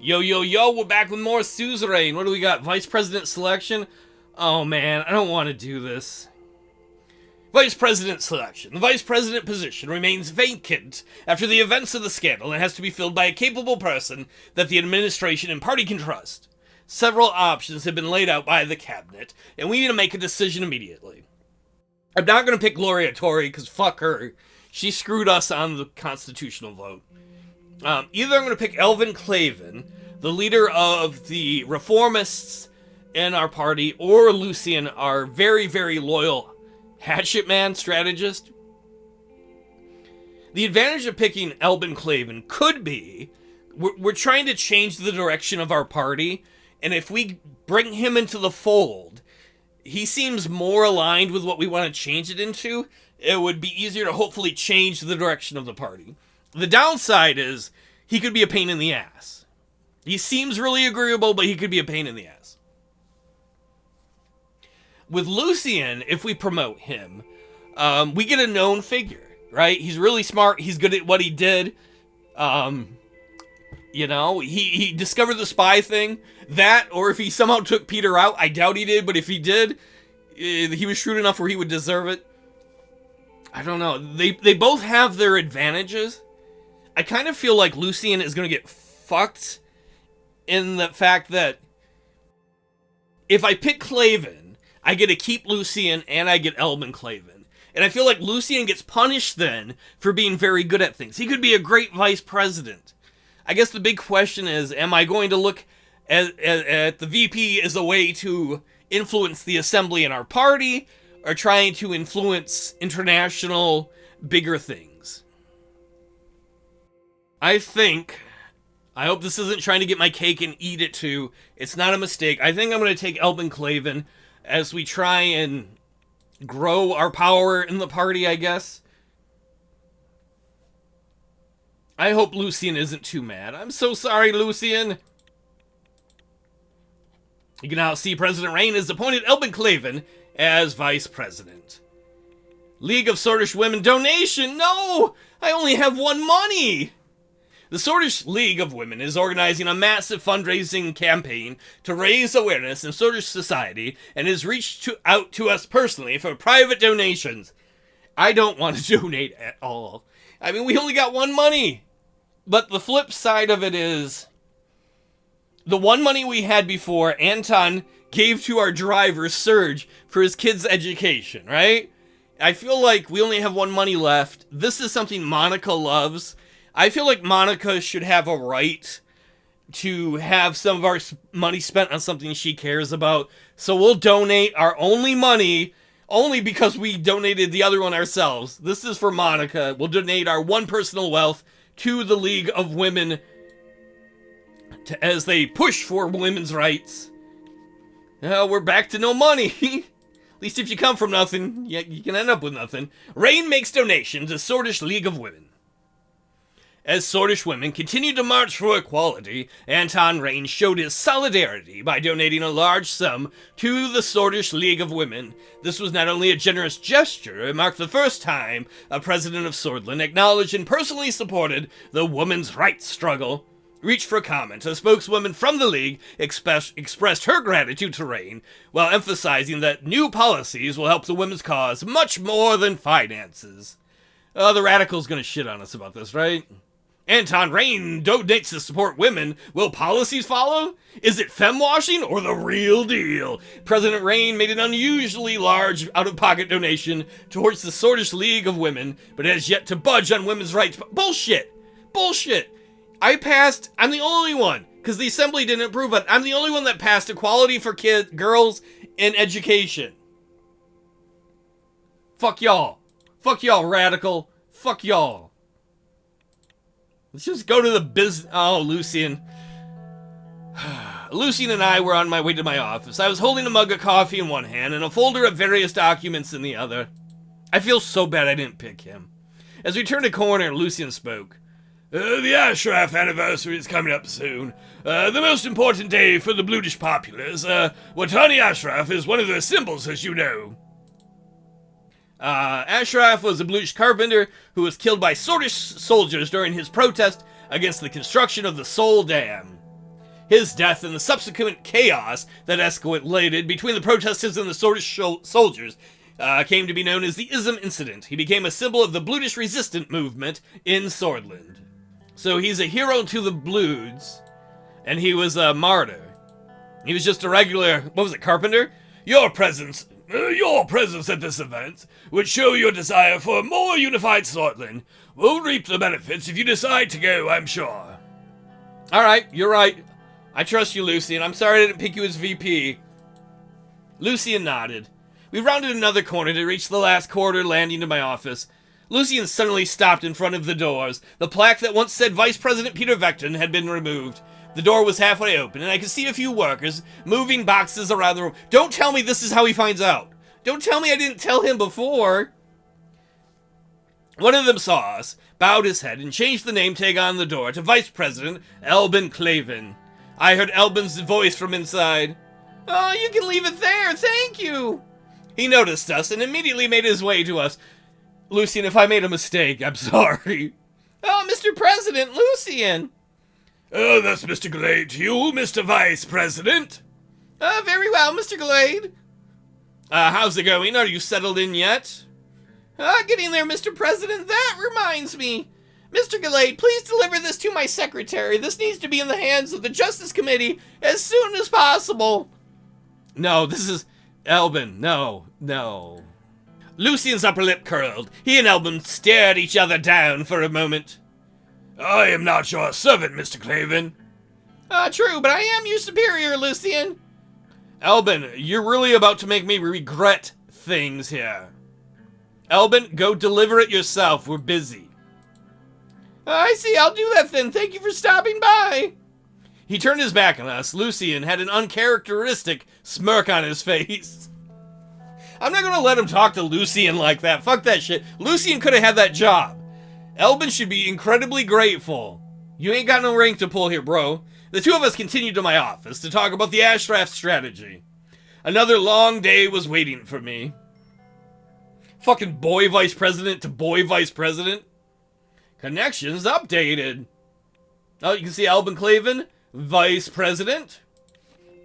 Yo, yo, yo, we're back with more Suzerain. What do we got? Vice President selection? Oh, man, I don't want to do this. Vice President selection. The Vice President position remains vacant after the events of the scandal and has to be filled by a capable person that the administration and party can trust. Several options have been laid out by the cabinet, and we need to make a decision immediately. I'm not going to pick Gloria Torrey, because fuck her. She screwed us on the constitutional vote. Either I'm going to pick Elvin Clavin, the leader of the reformists in our party, or Lucien, our very, very loyal hatchet man strategist. The advantage of picking Elvin Clavin could be we're trying to change the direction of our party, and if we bring him into the fold, he seems more aligned with what we want to change it into. It would be easier to hopefully change the direction of the party. The downside is he could be a pain in the ass. He seems really agreeable, but he could be a pain in the ass. With Lucien, if we promote him, we get a known figure, right? He's really smart. He's good at what he did. He discovered the spy thing. That, or if he somehow took Peter out, I doubt he did, but if he did, he was shrewd enough where he would deserve it. I don't know. They both have their advantages. I kind of feel like Lucien is going to get fucked in the fact that if I pick Clavin, I get to keep Lucien and I get Elvin Clavin. And I feel like Lucien gets punished then for being very good at things. He could be a great vice president. I guess the big question is, am I going to look at the VP as a way to influence the assembly in our party, or trying to influence international bigger things? I hope this isn't trying to get my cake and eat it too. It's not a mistake. I think I'm going to take Elvin Clavin as we try and grow our power in the party, I guess. I hope Lucien isn't too mad. I'm so sorry, Lucien. You can now see President Rayne has appointed Elvin Clavin as Vice President. League of Sordland Women donation? No! I only have one money! The Sordland League of Women is organizing a massive fundraising campaign to raise awareness in Sordland society and has reached out to us personally for private donations. I don't want to donate at all. I mean, we only got one money. But the flip side of it is, the one money we had before, Anton gave to our driver, Serge, for his kids' education, right? I feel like we only have one money left. This is something Monica loves. I feel like Monica should have a right to have some of our money spent on something she cares about. So we'll donate our only money, only because we donated the other one ourselves. This is for Monica. We'll donate our one personal wealth to the League of Women as they push for women's rights. We're back to no money. At least if you come from nothing, you can end up with nothing. Rayne makes donations to Sordland League of Women. As Sordland women continued to march for equality, Anton Rayne showed his solidarity by donating a large sum to the Sordland League of Women. This was not only a generous gesture, it marked the first time a president of Sordland acknowledged and personally supported the women's rights struggle. Reached for comment, a spokeswoman from the League expressed her gratitude to Rayne, while emphasizing that new policies will help the women's cause much more than finances. The radical's gonna shit on us about this, right? Anton Rayne donates to support women. Will policies follow? Is it femwashing or the real deal? President Rayne made an unusually large out-of-pocket donation towards the Sordland League of Women, but has yet to budge on women's rights. Bullshit! Bullshit! I passed. I'm the only one, because the assembly didn't approve it. I'm the only one that passed equality for girls in education. Fuck y'all. Fuck y'all, radical. Fuck y'all. Let's just go to the business. Oh, Lucien. Lucien and I were on my way to my office. I was holding a mug of coffee in one hand and a folder of various documents in the other. I feel so bad I didn't pick him. As we turned a corner, Lucien spoke. The Ashraf anniversary is coming up soon. The most important day for the Bludish populace. Watani Ashraf is one of their symbols, as you know. Ashraf was a Bludish carpenter who was killed by Sordish soldiers during his protest against the construction of the Sol Dam. His death and the subsequent chaos that escalated between the protesters and the Sordish soldiers came to be known as the Ism Incident. He became a symbol of the Blutish resistant movement in Sordland. So he's a hero to the Bloods, and he was a martyr. He was just a regular, carpenter? Your presence at this event would show your desire for a more unified Sordland. We'll reap the benefits if you decide to go, I'm sure. Alright, you're right. I trust you, Lucian. I'm sorry I didn't pick you as VP. Lucian nodded. We rounded another corner to reach the last corridor landing to my office. Lucian suddenly stopped in front of the doors. The plaque that once said Vice President Peter Vecton had been removed. The door was halfway open, and I could see a few workers moving boxes around the room. Don't tell me this is how he finds out. Don't tell me I didn't tell him before. One of them saw us, bowed his head, and changed the name tag on the door to Vice President Albin Clavin. I heard Albin's voice from inside. Oh, you can leave it there, thank you. He noticed us and immediately made his way to us. Lucian, if I made a mistake, I'm sorry. Oh, Mr. President, Lucian. Oh, that's Mr. Glade to you, Mr. Vice President. Very well, Mr. Glade. How's it going? Are you settled in yet? Getting there, Mr. President. That reminds me. Mr. Glade, please deliver this to my secretary. This needs to be in the hands of the Justice Committee as soon as possible. No, this is... Albin, no. Lucian's upper lip curled. He and Albin stared each other down for a moment. I am not your servant, Mr. Clavin. True, but I am your superior, Lucian. Albin, you're really about to make me regret things here. Albin, go deliver it yourself. We're busy. I see, I'll do that then. Thank you for stopping by. He turned his back on us. Lucian had an uncharacteristic smirk on his face. I'm not gonna let him talk to Lucian like that. Fuck that shit. Lucian could have had that job. Albin should be incredibly grateful. You ain't got no rank to pull here, bro. The two of us continued to my office to talk about the Ashraf strategy. Another long day was waiting for me. Fucking boy vice president to boy vice president. Connections updated. Oh, you can see Albin Clavin, vice president.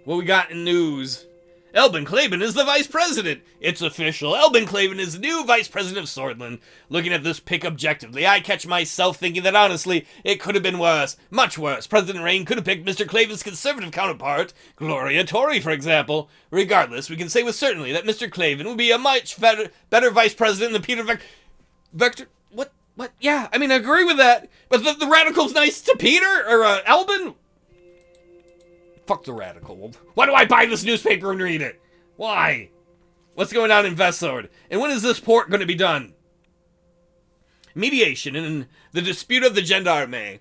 What we got in news? Albin Clavin is the vice president. It's official. Albin Clavin is the new vice president of Sordland. Looking at this pic objectively, I catch myself thinking that honestly, it could have been worse. Much worse. President Rayne could have picked Mr. Clavin's conservative counterpart, Gloria Torrey, for example. Regardless, we can say with certainty that Mr. Clavin will be a much better vice president than Peter Vector. What? Yeah, I mean, I agree with that. But the radical's nice to Peter? Or, Albin? Fuck the radical. Why do I buy this newspaper and read it? Why? What's going on in Vesord? And when is this port going to be done? Mediation in the dispute of the gendarme.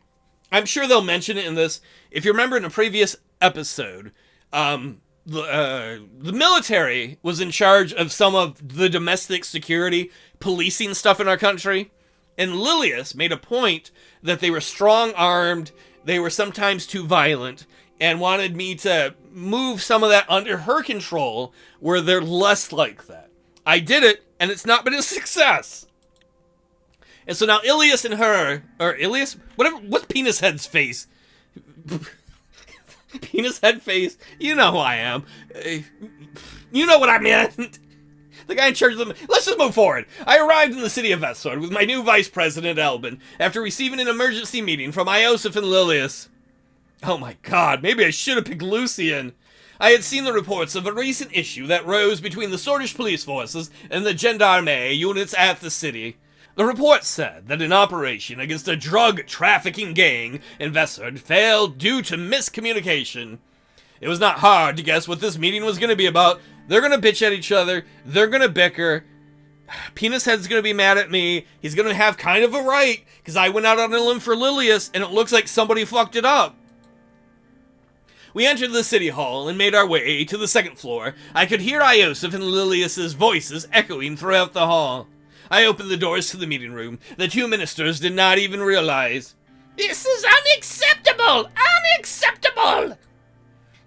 I'm sure they'll mention it in this. If you remember in a previous episode, the military was in charge of some of the domestic security policing stuff in our country. And Lilius made a point that they were strong-armed, they were sometimes too violent, and wanted me to move some of that under her control where they're less like that. I did it, and it's not been a success. And so now Ilias and her, or Ilias? Whatever, what's Penis Head's face? Penis Head face? You know who I am. You know what I meant. The guy in charge of them. Let's just move forward. I arrived in the city of Vesord with my new vice president, Albin, after receiving an emergency meeting from Iosif and Lilius. Oh my god, maybe I should have picked Lucian. I had seen the reports of a recent issue that rose between the Sordish police forces and the gendarme units at the city. The report said that an operation against a drug trafficking gang in Vesord failed due to miscommunication. It was not hard to guess what this meeting was going to be about. They're going to bitch at each other. They're going to bicker. Penis Head's going to be mad at me. He's going to have kind of a right, because I went out on a limb for Lilius, and it looks like somebody fucked it up. We entered the city hall and made our way to the second floor. I could hear Iosif and Lilius's voices echoing throughout the hall. I opened the doors to the meeting room. The two ministers did not even realize. This is unacceptable! Unacceptable!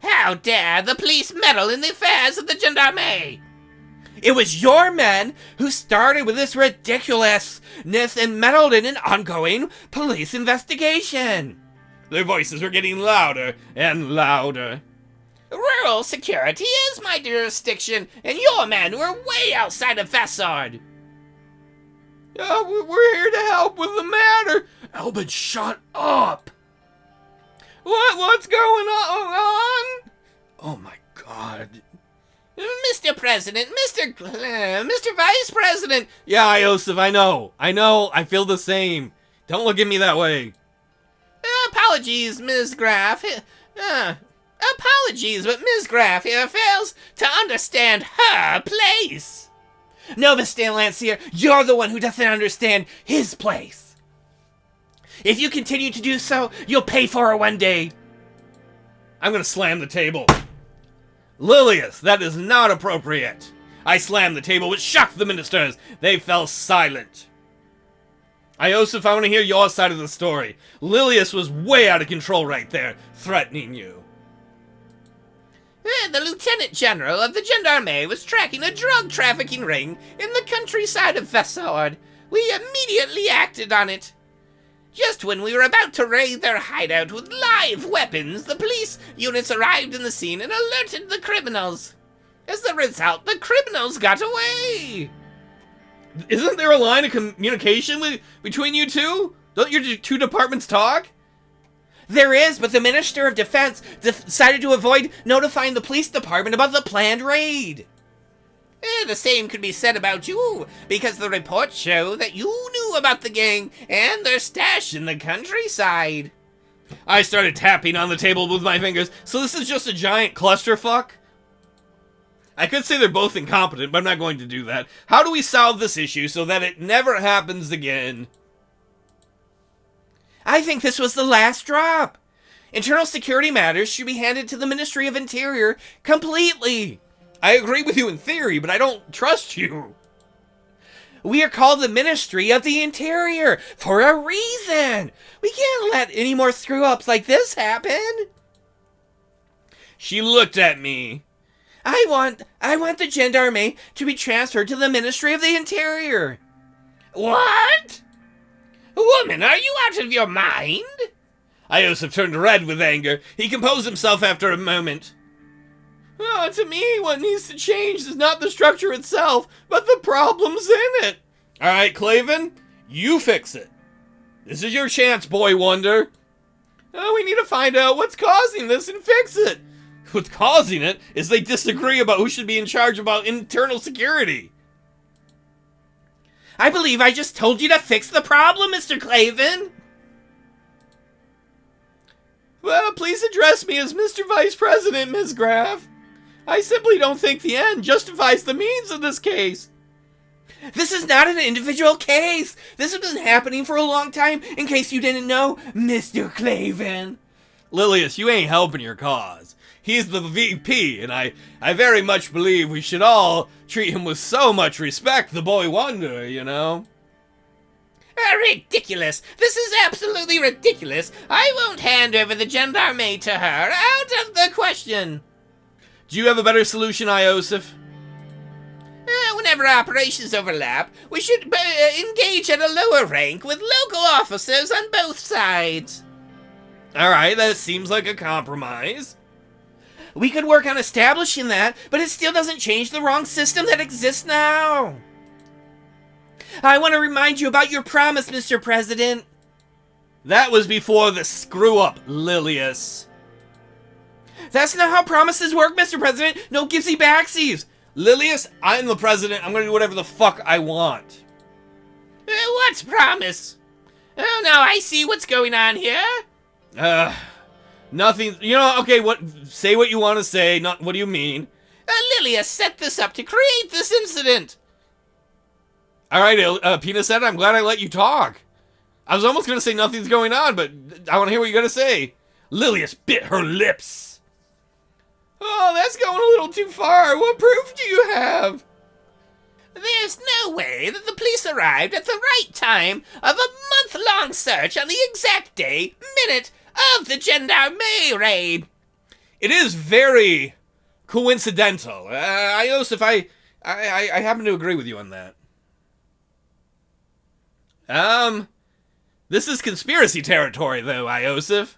How dare the police meddle in the affairs of the gendarme? It was your men who started with this ridiculousness and meddled in an ongoing police investigation. Their voices were getting louder and louder. Rural security is my jurisdiction, and your men were way outside of Vestard. We're here to help with the matter. Albert, shut up. What's going on? Oh my God. Mr. President, Mr. Vice President. Yeah, Iosif, I know, I feel the same. Don't look at me that way. Apologies, Ms. Graff. Apologies, but Ms. Graff here fails to understand her place. No, Mr. Lancier, you're the one who doesn't understand his place. If you continue to do so, you'll pay for it one day. I'm gonna slam the table. Lilius, that is not appropriate. I slammed the table, which shocked the ministers. They fell silent. Iosif, I want to hear your side of the story. Lilius was way out of control right there, threatening you. The Lieutenant General of the Gendarmerie was tracking a drug trafficking ring in the countryside of Vestard. We immediately acted on it. Just when we were about to raid their hideout with live weapons, the police units arrived in the scene and alerted the criminals. As a result, the criminals got away. Isn't there a line of communication between you two? Don't your two departments talk? There is, but the Minister of Defense decided to avoid notifying the police department about the planned raid. The same could be said about you, because the reports show that you knew about the gang and their stash in the countryside. I started tapping on the table with my fingers, so this is just a giant clusterfuck? I could say they're both incompetent, but I'm not going to do that. How do we solve this issue so that it never happens again? I think this was the last drop. Internal security matters should be handed to the Ministry of Interior completely. I agree with you in theory, but I don't trust you. We are called the Ministry of the Interior for a reason. We can't let any more screw-ups like this happen. She looked at me. I want the Gendarmerie to be transferred to the Ministry of the Interior. What? Woman, are you out of your mind? Iosif turned red with anger. He composed himself after a moment. Oh, to me, what needs to change is not the structure itself, but the problems in it. All right, Claven, you fix it. This is your chance, boy wonder. Oh, we need to find out what's causing this and fix it. What's causing it is they disagree about who should be in charge about internal security. I believe I just told you to fix the problem, Mr. Claven. Well, please address me as Mr. Vice President, Ms. Graff. I simply don't think the end justifies the means in this case. This is not an individual case. This has been happening for a long time, in case you didn't know, Mr. Claven. Lilius, you ain't helping your cause. He's the VP, and I very much believe we should all treat him with so much respect, the boy wonder, you know? Ridiculous! This is absolutely ridiculous! I won't hand over the Gendarmerie to her. Out of the question! Do you have a better solution, Iosif? Whenever operations overlap, we should engage at a lower rank with local officers on both sides. Alright, that seems like a compromise. We could work on establishing that, but it still doesn't change the wrong system that exists now. I want to remind you about your promise, Mr. President. That was before the screw-up, Lilius. That's not how promises work, Mr. President. No givesy-backsies. Lilius, I'm the president. I'm going to do whatever the fuck I want. What's promise? Oh, now I see what's going on here. Nothing. You know, okay, say what you want to say. Not what do you mean? Lilius set this up to create this incident. Alright, Penis Head, I'm glad I let you talk. I was almost going to say nothing's going on, but I want to hear what you're going to say. Lilius bit her lips. Oh, that's going a little too far. What proof do you have? There's no way that the police arrived at the right time of a month-long search on the exact day, minute of the Gendarmerie raid. It is very coincidental. Iosif, I happen to agree with you on that. This is conspiracy territory, though, Iosif.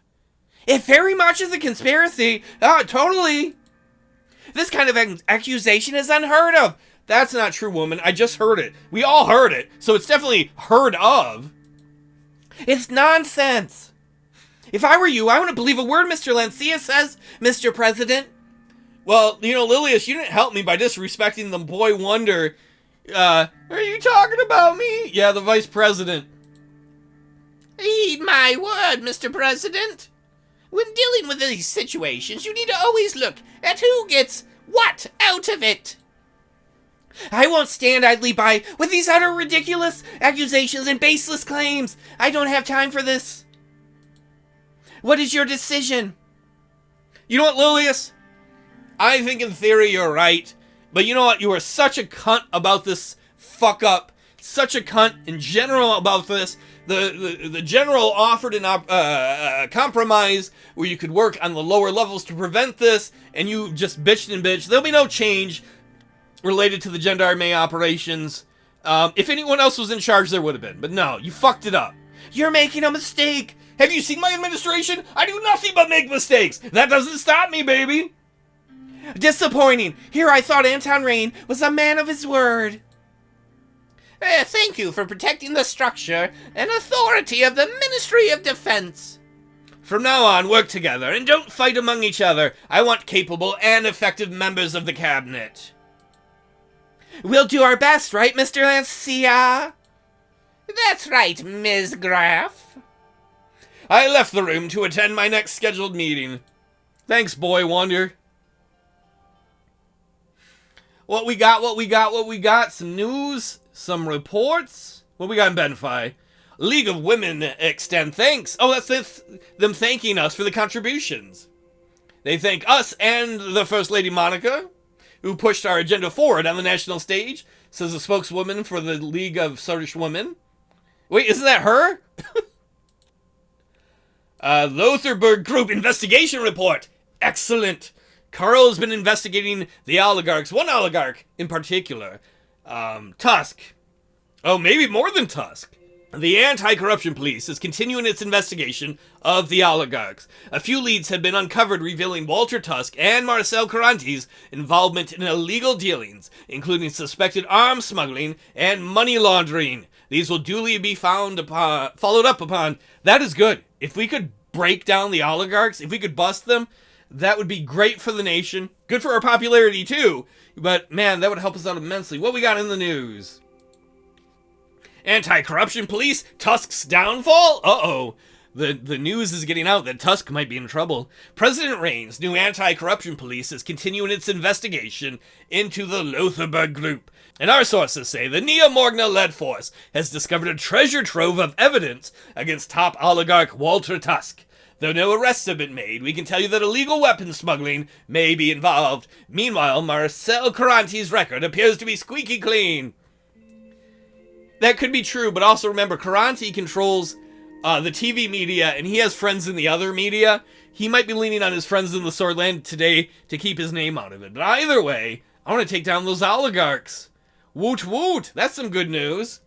It very much is a conspiracy. Oh, totally. This kind of accusation is unheard of. That's not true, woman. I just heard it. We all heard it, so it's definitely heard of. It's nonsense. If I were you, I wouldn't believe a word Mr. Lancia says, Mr. President. Well, Lilius, you didn't help me by disrespecting the boy wonder. Are you talking about me? Yeah, the vice president. Heed my word, Mr. President. When dealing with these situations, you need to always look at who gets what out of it. I won't stand idly by with these utter ridiculous accusations and baseless claims. I don't have time for this. What is your decision? You know what, Lilius? I think in theory you're right. But you know what? You are such a cunt about this fuck up. Such a cunt in general about this. The general offered a compromise where you could work on the lower levels to prevent this, and you just bitched and bitched. There'll be no change related to the gendarme operations. If anyone else was in charge, there would have been. But no, you fucked it up. You're making a mistake. Have you seen my administration? I do nothing but make mistakes. That doesn't stop me, baby. Disappointing. Here I thought Anton Rayne was a man of his word. Thank you for protecting the structure and authority of the Ministry of Defense. From now on, work together and don't fight among each other. I want capable and effective members of the cabinet. We'll do our best, right, Mr. Lancia? That's right, Ms. Graff. I left the room to attend my next scheduled meeting. Thanks, boy wonder. What we got? Some news? Some reports? What we got in Benfi? League of Women extend thanks. Oh, that's them thanking us for the contributions. They thank us and the First Lady Monica, who pushed our agenda forward on the national stage, says a spokeswoman for the League of Swedish Women. Wait, isn't that her? Lotherberg Group investigation report. Excellent. Carl has been investigating the oligarchs. One oligarch in particular. Tusk. Oh, maybe more than Tusk. The anti-corruption police is continuing its investigation of the oligarchs. A few leads have been uncovered revealing Walter Tusk and Marcel Caranti's involvement in illegal dealings, including suspected arms smuggling and money laundering. These will duly be followed up upon. That is good. If we could break down the oligarchs, if we could bust them, that would be great for the nation. Good for our popularity, too. But, man, that would help us out immensely. What we got in the news? Anti-corruption police, Tusk's downfall? Uh-oh. The news is getting out that Tusk might be in trouble. President Rayne's new anti-corruption police is continuing its investigation into the Lotherberg Group. And our sources say the Neo Morgna-led force has discovered a treasure trove of evidence against top oligarch Walter Tusk. Though no arrests have been made, we can tell you that illegal weapon smuggling may be involved. Meanwhile, Marcel Caranti's record appears to be squeaky clean. That could be true, but also remember, Caranti controls the TV media, and he has friends in the other media. He might be leaning on his friends in the Sordland today to keep his name out of it. But either way, I want to take down those oligarchs. Woot woot, that's some good news.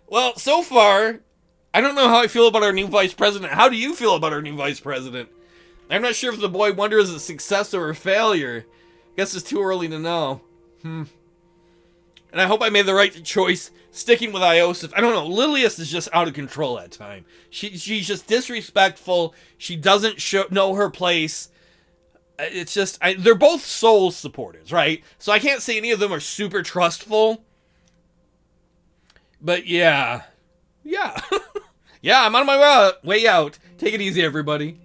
Well, so far, I don't know how I feel about our new vice president. How do you feel about our new vice president? I'm not sure if the boy wonder is a success or a failure. Guess it's too early to know. And I hope I made the right choice sticking with Iosif. I don't know. Lilius is just out of control at time. She's just disrespectful. She doesn't know her place. It's just, they're both soul supporters, right? So I can't say any of them are super trustful. But yeah. Yeah. Yeah, I'm on my way out. Take it easy, everybody.